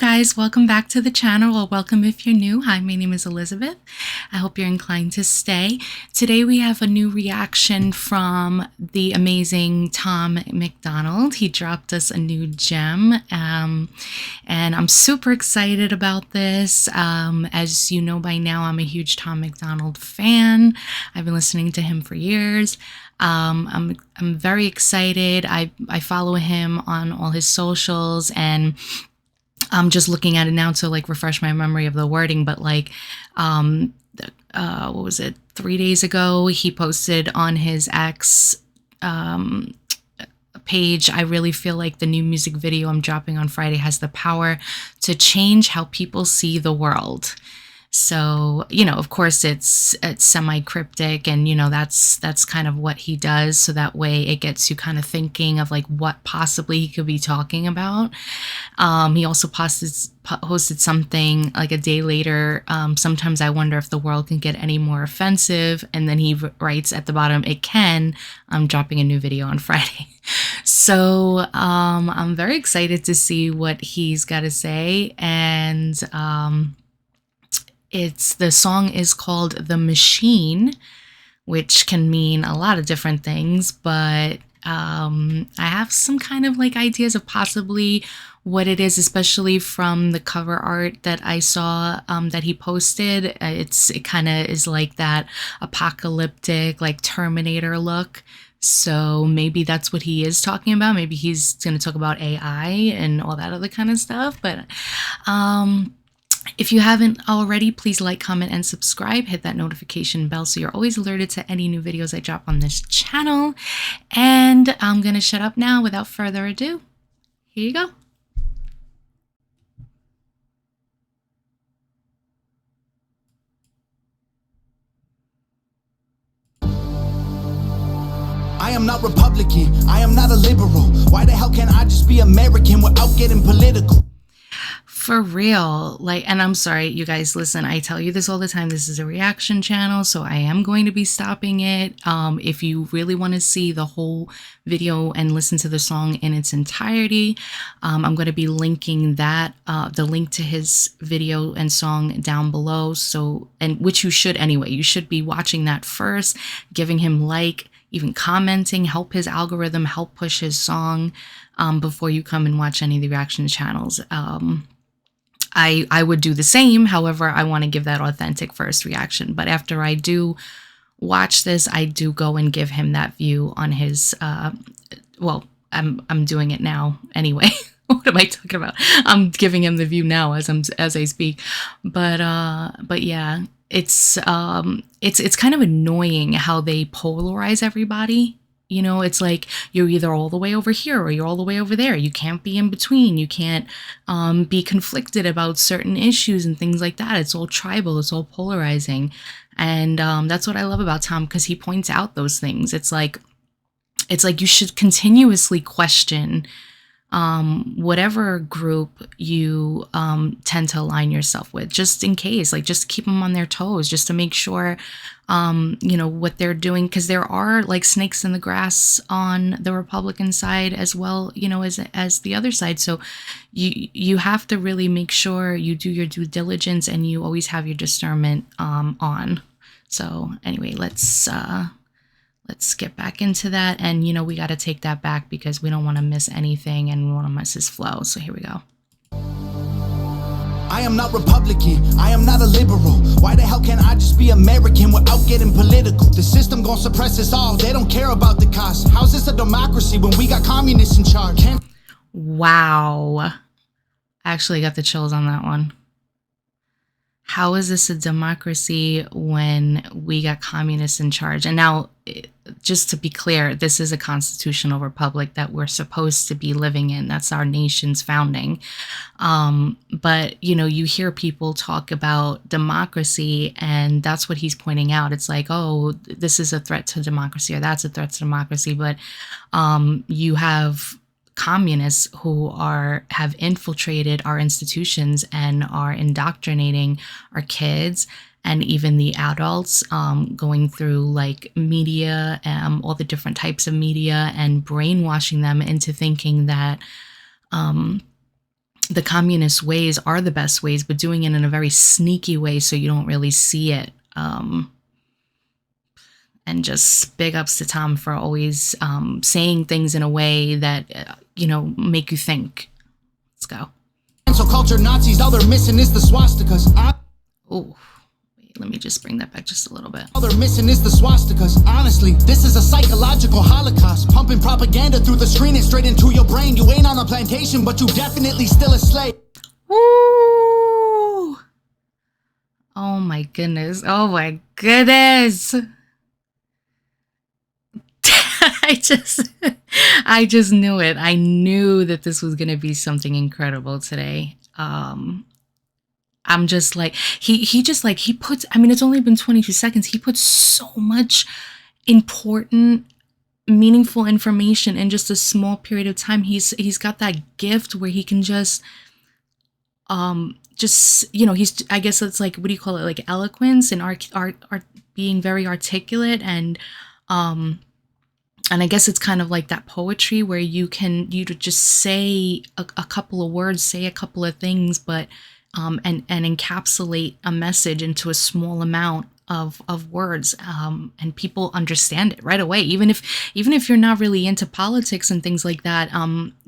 guys, welcome back to the channel, or welcome if you're new. Hi, my name is Elizabeth. I hope you're inclined to stay. Today we have a new reaction from the amazing Tom MacDonald. He dropped us a new gem, and I'm super excited about this. As you know by now, I'm a huge Tom MacDonald fan. I've been listening to him for years. I'm very excited. I follow him on all his socials, and I'm just looking at it now to like refresh my memory of the wording, but like what was it, 3 days ago he posted on his X page, I really feel like the new music video I'm dropping on Friday has the power to change how people see the world. So, you know, of course it's semi-cryptic, and, you know, that's kind of what he does. So that way it gets you kind of thinking of like what possibly he could be talking about. He also posted something like a day later. Sometimes I wonder if the world can get any more offensive. And then he writes at the bottom, it can. I'm dropping a new video on Friday. So I'm very excited to see what he's got to say. And the song is called The Machine, which can mean a lot of different things, but I have some kind of like ideas of possibly what it is, especially from the cover art that I saw that he posted. It kind of is like that apocalyptic, like Terminator look. So maybe that's what he is talking about. Maybe he's going to talk about AI and all that other kind of stuff. But if you haven't already, please like, comment, and subscribe. Hit that notification bell so you're always alerted to any new videos I drop on this channel. And I'm going to shut up now without further ado. Here you go. I am not Republican. I am not a liberal. Why the hell can't I just be American without getting political? For real, like, and I'm sorry, you guys, listen, I tell you this all the time, this is a reaction channel, so I am going to be stopping it. If you really want to see the whole video and listen to the song in its entirety, I'm going to be linking that, the link to his video and song down below. So, and which you should anyway, you should be watching that first, giving him like, even commenting, help his algorithm, help push his song, before you come and watch any of the reaction channels. I would do the same. However, I want to give that authentic first reaction. But after I do watch this, I do go and give him that view on his, well, I'm doing it now anyway. What am I talking about? I'm giving him the view now as I speak. But yeah, it's kind of annoying how they polarize everybody. You know, it's like you're either all the way over here or you're all the way over there. You can't be in between. You can't be conflicted about certain issues and things like that. It's all tribal. It's all polarizing. And that's what I love about Tom, because he points out those things. It's like you should continuously question whatever group you tend to align yourself with, just in case, like just keep them on their toes, just to make sure, you know, what they're doing, because there are like snakes in the grass on the Republican side as well, you know, as the other side. So you have to really make sure you do your due diligence and you always have your discernment on. So anyway, let's get back into that. And, you know, we got to take that back because we don't want to miss anything and we want to miss his flow. So here we go. I am not Republican. I am not a liberal. Why the hell can't I just be American without getting political? The system gonna suppress us all. They don't care about the cost. How's this a democracy when we got communists in charge? Wow. I actually got the chills on that one. How is this a democracy when we got communists in charge? And now, just to be clear, this is a constitutional republic that we're supposed to be living in. That's our nation's founding. But, you know, you hear people talk about democracy, and that's what he's pointing out. It's like, oh, this is a threat to democracy, or that's a threat to democracy. But you have communists who have infiltrated our institutions and are indoctrinating our kids and even the adults, going through like media, all the different types of media, and brainwashing them into thinking that the communist ways are the best ways, but doing it in a very sneaky way so you don't really see it. And just big ups to Tom for always saying things in a way that, make you think. Let's go. So culture Nazis, all they're missing is the swastikas. Oh, wait, let me just bring that back just a little bit. All they're missing is the swastikas. Honestly, this is a psychological holocaust. Pumping propaganda through the screen and straight into your brain. You ain't on a plantation, but you definitely still a slave. Woo! Oh my goodness. Oh my goodness. I just knew it. I knew that this was going to be something incredible today. I'm just like, he puts, I mean, it's only been 22 seconds. He puts so much important, meaningful information in just a small period of time. He's got that gift where he can just, he's, I guess it's like, what do you call it? Like eloquence and art being very articulate and I guess it's kind of like that poetry where you just say a couple of words, say a couple of things, but and encapsulate a message into a small amount of words, and people understand it right away. Even if you're not really into politics and things like that,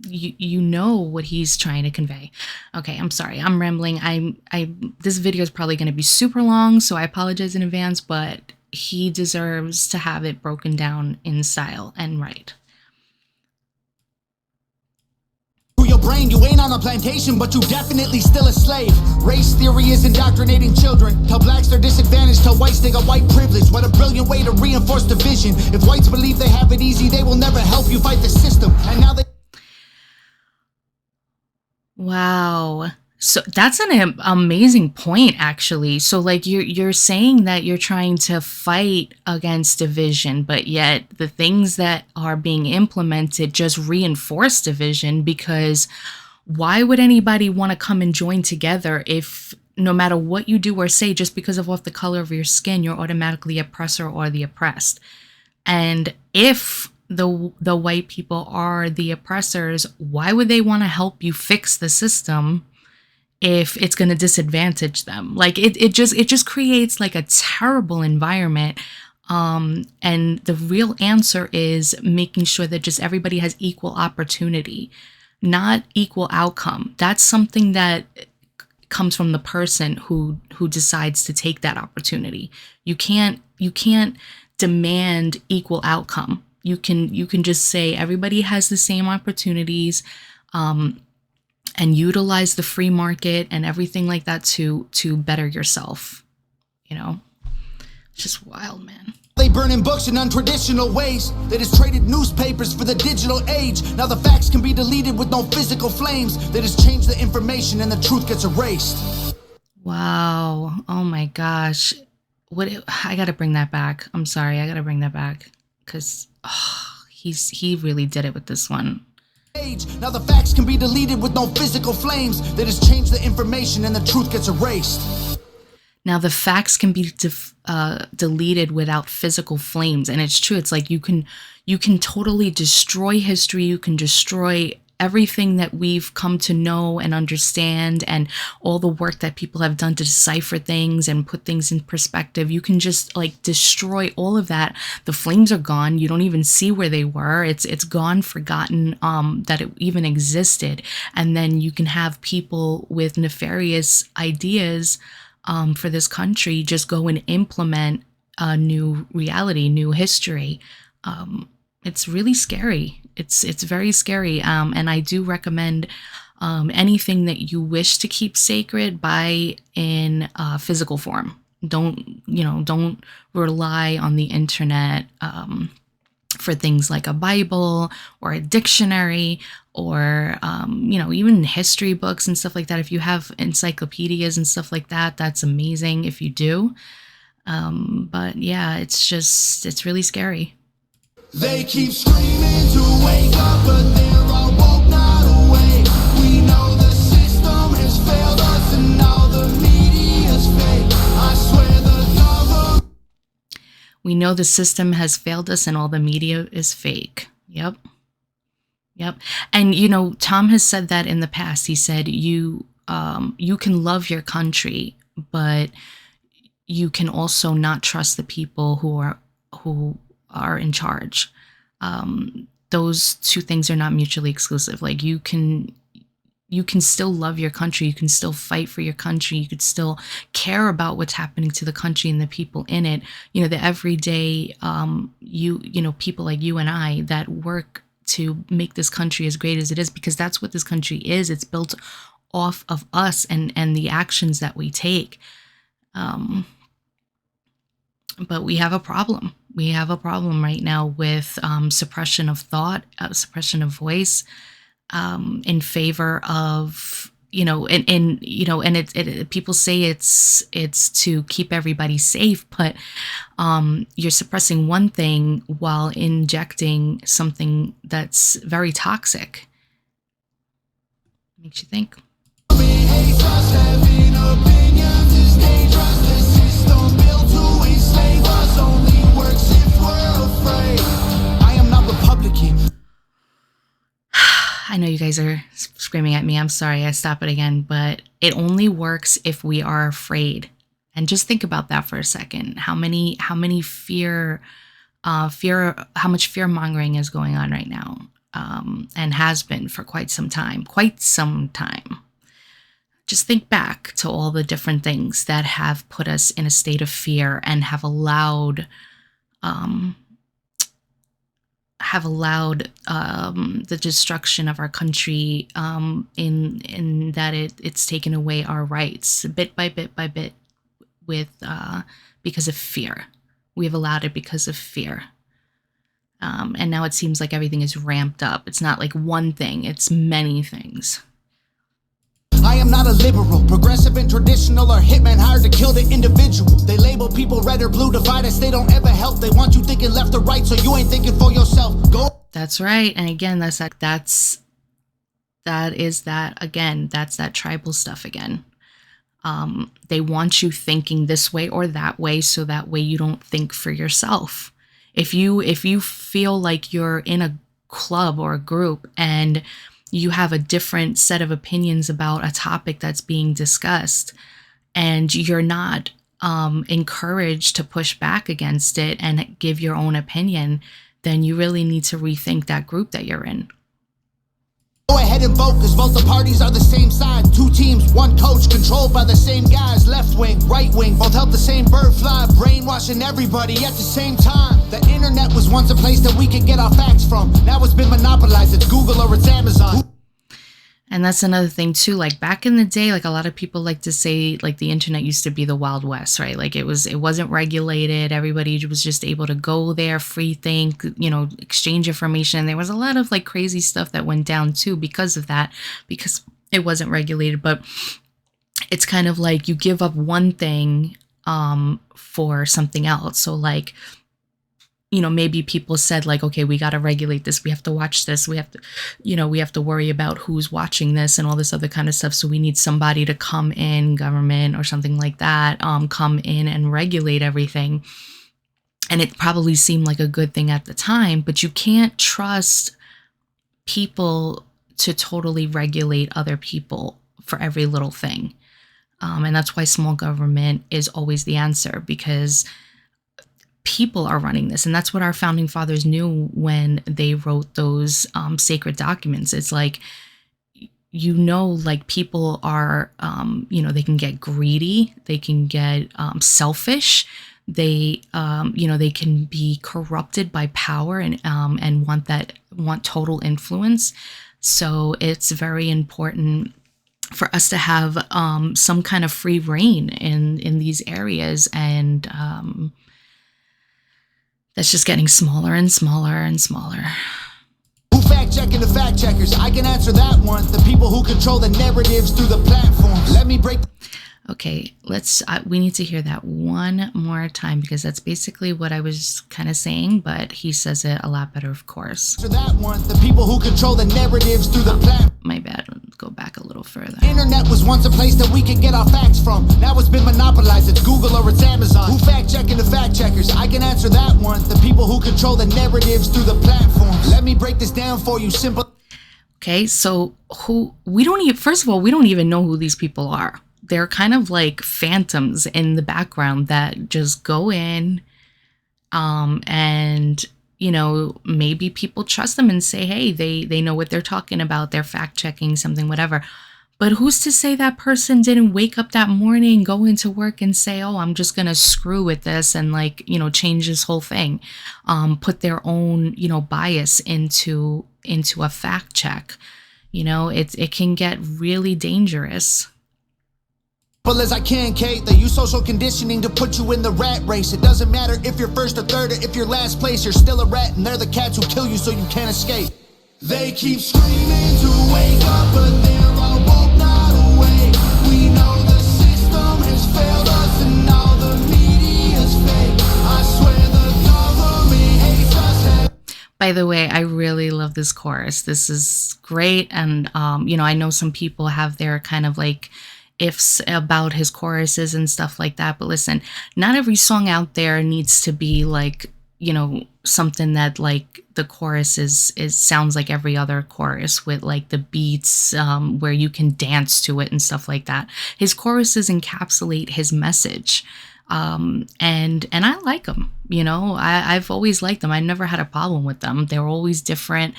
you know what he's trying to convey. Okay, I'm sorry, I'm rambling. This video is probably going to be super long, so I apologize in advance, but he deserves to have it broken down in style and right. Your brain, you ain't on a plantation, but you definitely still a slave. Race theory is indoctrinating children. Tell blacks they're disadvantaged, tell whites they got white privilege. What a brilliant way to reinforce division. If whites believe they have it easy, they will never help you fight the system. And now they... Wow. So that's an amazing point, actually. So like you're saying that you're trying to fight against division, but yet the things that are being implemented just reinforce division, because why would anybody want to come and join together if no matter what you do or say, just because of the color of your skin, you're automatically oppressor or the oppressed? And if the white people are the oppressors, why would they want to help you fix the system if it's going to disadvantage them? Like it just creates like a terrible environment. And the real answer is making sure that just everybody has equal opportunity, not equal outcome. That's something that comes from the person who decides to take that opportunity. You can't demand equal outcome. You can just say everybody has the same opportunities, and utilize the free market and everything like that to better yourself. It's just wild, man. They burning books in untraditional ways. They just traded newspapers for the digital age. Now the facts can be deleted with no physical flames. They just change the information and the truth gets erased. Wow. Oh my gosh. I gotta bring that back. I'm sorry, I gotta bring that back. Because he really did it with this one. Now the facts can be deleted with no physical flames. They just change the information and the truth gets erased. Now the facts can be deleted without physical flames, and it's true. It's like you can totally destroy history. You can destroy everything that we've come to know and understand, and all the work that people have done to decipher things and put things in perspective. You can just like destroy all of that. The flames are gone. You don't even see where they were. It's gone, forgotten that it even existed. And then you can have people with nefarious ideas for this country just go and implement a new reality, new history. It's really scary. It's very scary. And I do recommend anything that you wish to keep sacred, buy in physical form. Don't rely on the internet for things like a Bible or a dictionary or even history books and stuff like that. If you have encyclopedias and stuff like that, that's amazing if you do. But yeah, it's really scary. They keep screaming to wake up, but they're all woke, not awake. We know the system has failed us and all the media's fake. I swear the government... We know the system has failed us and all the media is fake. Yep. Yep. And you know, Tom has said that in the past. He said you can love your country, but you can also not trust the people who are in charge. Those two things are not mutually exclusive. Like you can still love your country, you can still fight for your country, you could still care about what's happening to the country and the people in it. You know, the everyday you know, people like you and I that work to make this country as great as it is, because that's what this country is. It's built off of us and the actions that we take. But we have a problem. We have a problem right now with suppression of thought, suppression of voice, in favor of, you know, and you know, and people say it's to keep everybody safe, but you're suppressing one thing while injecting something that's very toxic. Makes you think. I know you guys are screaming at me. I'm sorry, I stop it again, but it only works if we are afraid. And just think about that for a second. How much fear mongering is going on right now, and has been for quite some time. Just think back to all the different things that have put us in a state of fear and have allowed the destruction of our country, in that it's taken away our rights bit by bit with because of fear. We have allowed it because of fear. And now it seems like everything is ramped up. It's not like one thing, it's many things. I am not a liberal, progressive and traditional, or hitman hired to kill the individual. They label people red or blue, divide us, they don't ever help. They want you thinking left or right, so you ain't thinking for yourself. Go. That's right. And again, that's that tribal stuff again. They want you thinking this way or that way, so that way you don't think for yourself. If you feel like you're in a club or a group and you have a different set of opinions about a topic that's being discussed, and you're not encouraged to push back against it and give your own opinion, then you really need to rethink that group that you're in. Go ahead and vote, because both the parties are the same side. Two teams, one coach, controlled by the same guys. Left wing, right wing, both help the same bird fly. Brainwashing everybody at the same time. The internet was once a place that we could get our facts from. Now it's been monopolized. It's Google or it's Amazon. And that's another thing too. Like back in the day, like a lot of people like to say, like the internet used to be the Wild West, right? Like it wasn't regulated. Everybody was just able to go there, free think, you know, exchange information. There was a lot of like crazy stuff that went down too because of that, because it wasn't regulated. But it's kind of like you give up one thing for something else. So like, you know, maybe people said like, okay, we got to regulate this. We have to watch this. We have to, you know, we have to worry about who's watching this and all this other kind of stuff. So we need somebody to come in, government or something like that, come in and regulate everything. And it probably seemed like a good thing at the time, but you can't trust people to totally regulate other people for every little thing. And that's why small government is always the answer, because people are running this. And that's what our founding fathers knew when they wrote those sacred documents. It's like, you know, like people are, you know, they can get greedy, they can get selfish, they, you know, they can be corrupted by power and want total influence. So it's very important for us to have some kind of free reign in these areas, and that's just getting smaller and smaller and smaller. Who fact checking the fact checkers? I can answer that one. The people who control the narratives through the platforms. Let me break. Okay, we need to hear that one more time, because that's basically what I was kind of saying, but he says it a lot better, of course. For that one, the people who control the narratives through the platform. My bad, go back a little further. Internet was once a place that we could get our facts from. Now it's been monopolized. It's Google or it's Amazon. Who fact checking the fact checkers? I can answer that one. The people who control the narratives through the platforms. Let me break this down for you. Simple. Okay, so who we don't even first of all, we don't even know who these people are. They're kind of like phantoms in the background that just go in, and maybe people trust them and say, hey, they know what they're talking about, they're fact checking something, whatever. But who's to say that person didn't wake up that morning, go into work and say, oh, I'm just going to screw with this and like, change this whole thing. Put their own, bias into a fact check. It can get really dangerous. Well, as I can, Kate, they use social conditioning to put you in the rat race. It doesn't matter if you're first or third or if you're last place, you're still a rat, and they're the cats who kill you so you can't escape. They keep screaming to wake up, but they're all woke, not awake. We know the system has failed us and all the media's fake. I swear the government hates us. By the way, I really love this chorus. This is great. And, I know some people have their kind of like ifs about his choruses and stuff like that. But listen, not every song out there needs to be like, something that like the chorus is sounds like every other chorus with like the beats where you can dance to it and stuff like that. His choruses encapsulate his message. And I like them, I've always liked them. I never had a problem with them. They're always different.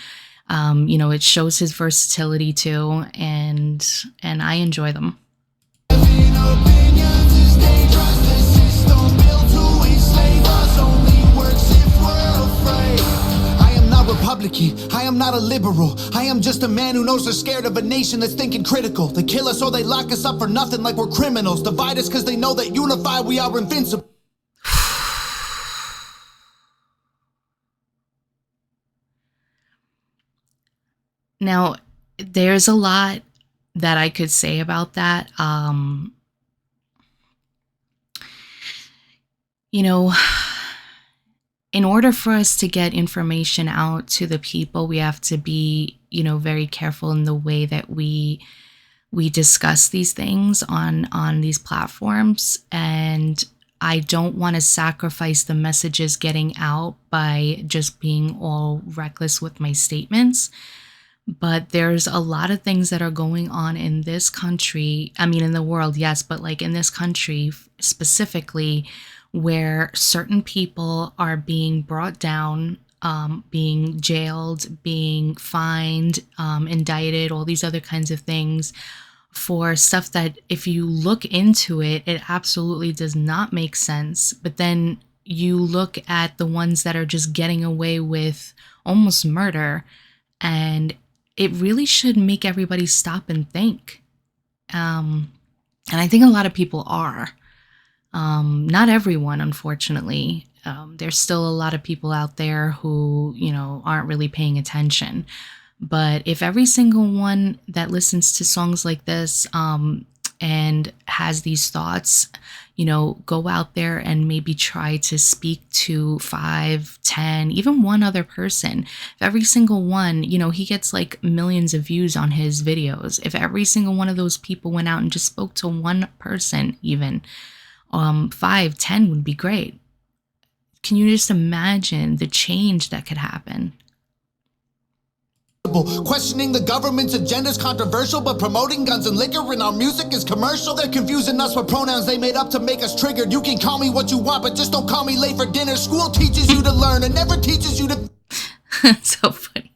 It shows his versatility too. And I enjoy them. Republican, I am not a liberal. I am just a man who knows they're scared of a nation that's thinking critical. They kill us or they lock us up for nothing like we're criminals. Divide us because they know that unified we are invincible. Now, there's a lot that I could say about that. In order for us to get information out to the people, we have to be, very careful in the way that we discuss these things on these platforms. And I don't want to sacrifice the messages getting out by just being all reckless with my statements. But there's a lot of things that are going on in this country. I mean, in the world, yes, but like in this country specifically, where certain people are being brought down, being jailed, being fined, indicted, all these other kinds of things for stuff that if you look into it, it absolutely does not make sense. But then you look at the ones that are just getting away with almost murder, and it really should make everybody stop and think. And I think a lot of people are. Not everyone, unfortunately. There's still a lot of people out there who, aren't really paying attention. But if every single one that listens to songs like this and has these thoughts, go out there and maybe try to speak to 5, 10, even one other person. If every single one, he gets like millions of views on his videos. If every single one of those people went out and just spoke to one person, even 5, 10 would be great. Can you just imagine the change that could happen? Questioning the government's agenda is controversial, but promoting guns and liquor in our music is commercial. They're confusing us with pronouns they made up to make us triggered. You can call me what you want, but just don't call me late for dinner. School teaches you to learn and never teaches you to... So funny.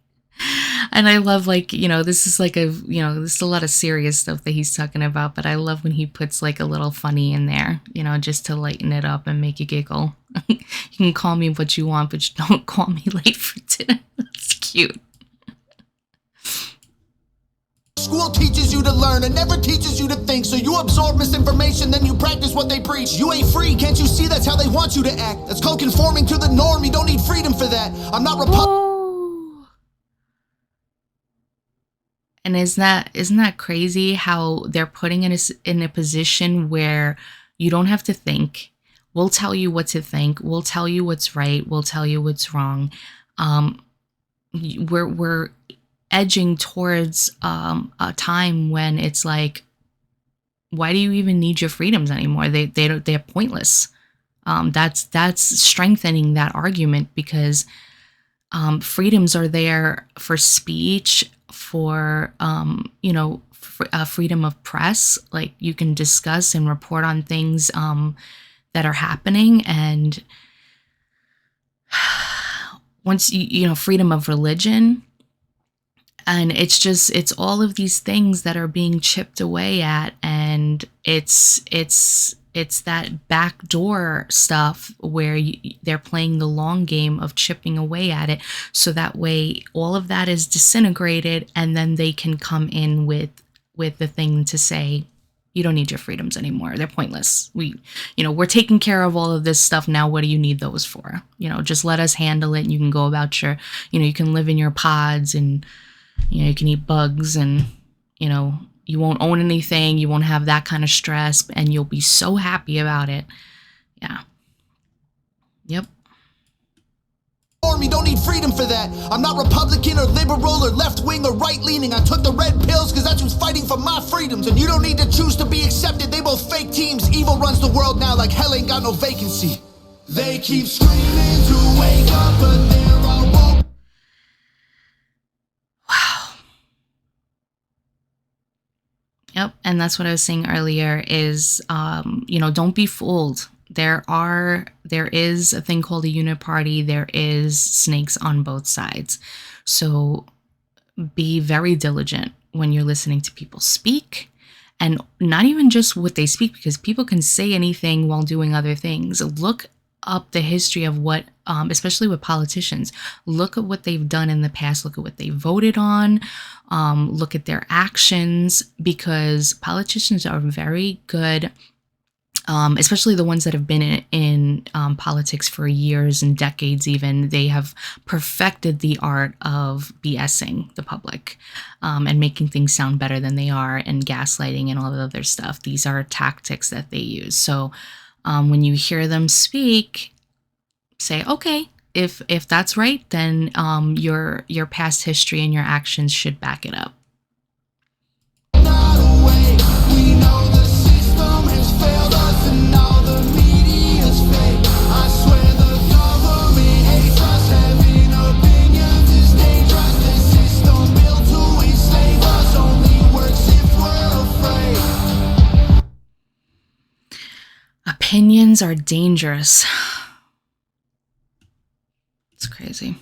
And I love, like, this is like this is a lot of serious stuff that he's talking about, but I love when he puts like a little funny in there, just to lighten it up and make you giggle. You can call me what you want, but don't call me late for dinner. That's cute. School teaches you to learn and never teaches you to think. So you absorb misinformation, then you practice what they preach. You ain't free, can't you see that's how they want you to act? That's called conforming to the norm. You don't need freedom for that. I'm not And isn't that crazy how they're putting us in a position where you don't have to think. We'll tell you what to think. We'll tell you what's right. We'll tell you what's wrong. We're edging towards a time when it's like, why do you even need your freedoms anymore? They're pointless. That's strengthening that argument, because freedoms are there for speech, for freedom of press. Like, you can discuss and report on things that are happening, and once freedom of religion. And it's all of these things that are being chipped away at, and it's that backdoor stuff where they're playing the long game of chipping away at it, so that way all of that is disintegrated, and then they can come in with the thing to say, you don't need your freedoms anymore. They're pointless. We're taking care of all of this stuff now. What do you need those for? Just let us handle it, and you can go about your, you can live in your pods, and you can eat bugs, and you won't own anything, you won't have that kind of stress, and you'll be so happy about it. Yeah. Yep. You don't need freedom for that. I'm not Republican or liberal or left-wing or right-leaning. I took the red pills because that's who's fighting for my freedoms. And you don't need to choose to be accepted. They both fake teams. Evil runs the world now like hell ain't got no vacancy. They keep screaming to wake up, but they're all woke. Wow. Yep. And that's what I was saying earlier is, don't be fooled. There is a thing called a uniparty. There is snakes on both sides. So be very diligent when you're listening to people speak, and not even just what they speak, because people can say anything while doing other things. Look up the history of what, especially with politicians, look at what they've done in the past, look at what they voted on, look at their actions, because politicians are very good, especially the ones that have been in politics for years and decades even. They have perfected the art of BSing the public, and making things sound better than they are, and gaslighting and all the other stuff. These are tactics that they use. So when you hear them speak, say, okay, if that's right, then your past history and your actions should back it up. Opinions are dangerous. It's crazy.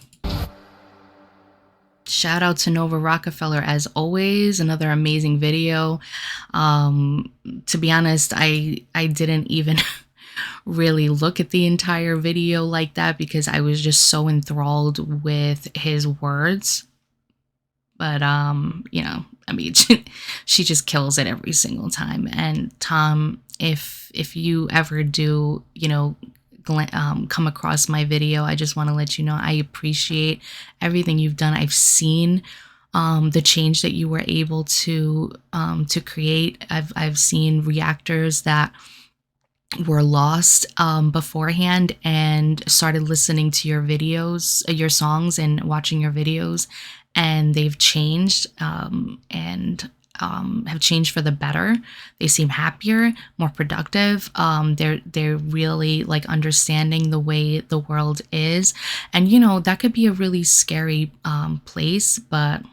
Shout out to Nova Rockefeller as always. Another amazing video. To be honest, I didn't even really look at the entire video like that, because I was just so enthralled with his words. But she just kills it every single time. And Tom, if you ever do, come across my video, I just want to let you know I appreciate everything you've done. I've seen the change that you were able to create. I've seen reactors that were lost beforehand, and started listening to your videos, your songs, and watching your videos, and they've changed, and have changed for the better. They seem happier, more productive. They're really like understanding the way the world is, and that could be a really scary place. But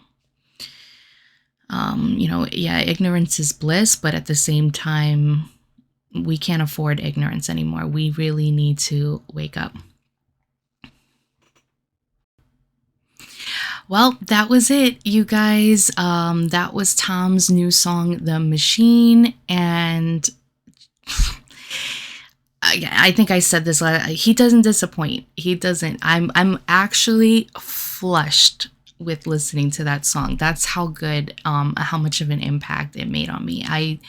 ignorance is bliss, but at the same time, we can't afford ignorance anymore. We really need to wake up. Well, that was it, you guys. That was Tom's new song, The Machine. And I think I said this last, he doesn't disappoint. He doesn't. I'm actually flushed with listening to that song. That's how good, how much of an impact it made on me.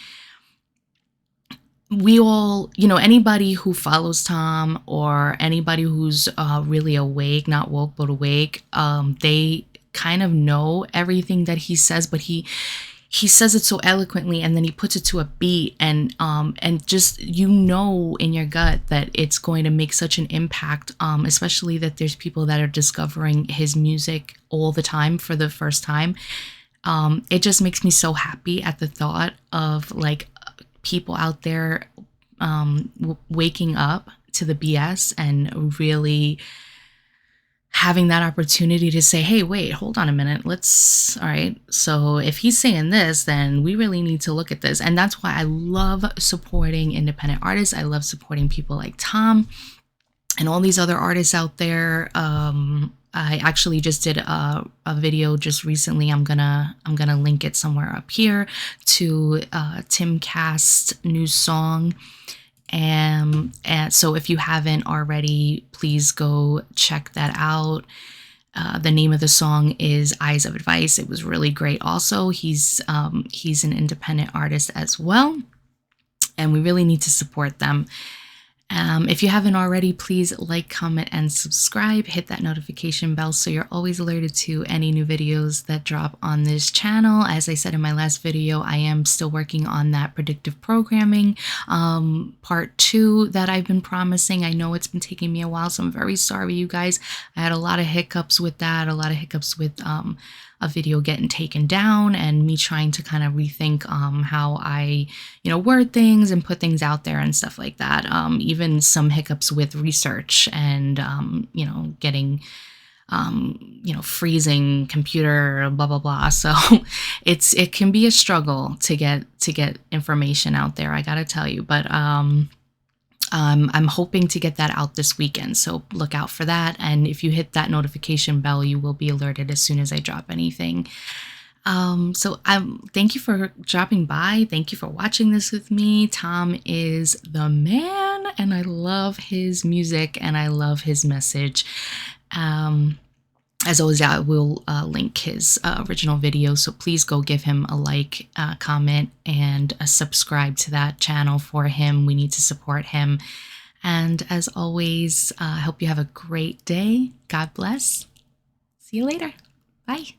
We all, anybody who follows Tom, or anybody who's really awake, not woke, but awake, they kind of know everything that he says, but he says it so eloquently, and then he puts it to a beat, and just, in your gut that it's going to make such an impact, especially that there's people that are discovering his music all the time for the first time. It just makes me so happy at the thought of like people out there waking up to the BS and really having that opportunity to say, hey, wait, hold on a minute. All right. So if he's saying this, then we really need to look at this. And that's why I love supporting independent artists. I love supporting people like Tom and all these other artists out there. I actually just did a video just recently. I'm gonna link it somewhere up here to Tim Cast's new song. And so if you haven't already, please go check that out. The name of the song is Eyes of Advice. It was really great. Also, he's an independent artist as well, and we really need to support them. If you haven't already, please like, comment, and subscribe. Hit that notification bell so you're always alerted to any new videos that drop on this channel. As I said in my last video, I am still working on that predictive programming part 2 that I've been promising. I know it's been taking me a while, so I'm very sorry, you guys. I had a lot of hiccups with that, a lot of hiccups with a video getting taken down and me trying to kind of rethink how I, word things and put things out there and stuff like that. Even some hiccups with research and, getting, freezing computer, blah, blah, blah. So it can be a struggle to get information out there, I gotta tell you, but I'm hoping to get that out this weekend, so look out for that. And if you hit that notification bell, you will be alerted as soon as I drop anything. Thank you for dropping by. Thank you for watching this with me. Tom is the man, and I love his music and I love his message. As always, I will link his original video, so please go give him a like, comment, and subscribe to that channel for him. We need to support him. And as always, I hope you have a great day. God bless. See you later. Bye.